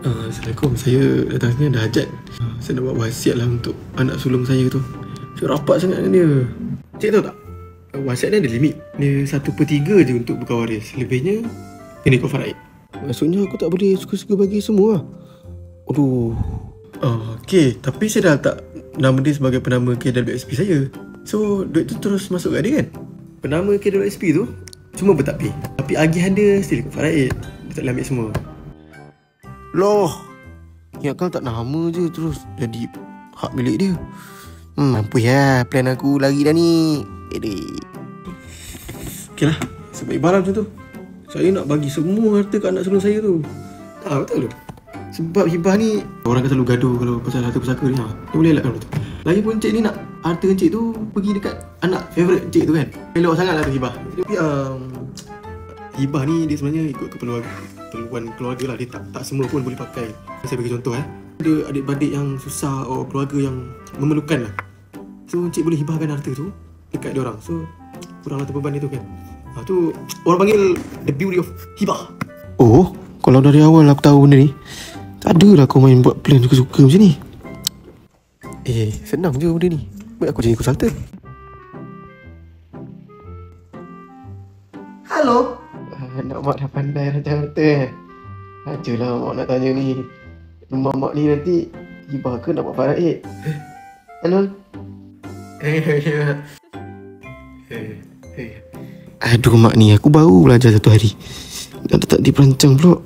Assalamualaikum, saya datang sini ada hajat. Saya nak buat wasiat lah untuk anak sulung saya tu. Saya rapat sangat dengan dia. Cik tahu tak, wasiat ni ada limit. Dia 1/3 je untuk bukan waris. Lebihnya kena ikut faraid. Maksudnya aku tak boleh suka-suka bagi semua lah. Aduh. Okey, tapi saya dah letak nama dia sebagai penama KWSP saya. So duit tu terus masuk kat dia kan. Penama KWSP tu cuma bertakbir, tapi agihan dia still ikut faraid. Dia tak boleh ambil semua. Loh, ingatkan tak nama je terus jadi hak milik dia. Mampu ya, plan aku lagi dah ni. Okey lah, sebab ibarat macam tu, saya nak bagi semua harta kat anak sulung saya tu. Betul tu. Sebab hibah ni, orang kan selalu gaduh kalau pasal harta pusaka ni. Dia boleh elakkan betul. Lagipun cik ni nak harta cik tu pergi dekat anak favourite cik tu kan. Elok sangat lah tu hibah. Tapi hibah ni dia sebenarnya ikut keperluan keluarga lah. Dia tak semua pun boleh pakai. Saya bagi contoh ada adik-beradik yang susah atau keluarga yang memerlukan lah. So encik boleh hibahkan harta tu dekat dia orang. So kuranglah terbeban dia tu kan. Tu orang panggil the beauty of hibah. Oh, kalau dari awal aku tahu benda ni, tak adalah kau main buat plan suka-suka macam ni. Senang je benda ni. Baik aku jadi consultant. Halo. Nak mak dah pandai rancang harta. Ajalah mak nak tanya ni. Rumah mak ni nanti hibah ke nak buat faraid? Halo. Aduh mak ni, aku baru belajar satu hari. Dah tak diperancang pula.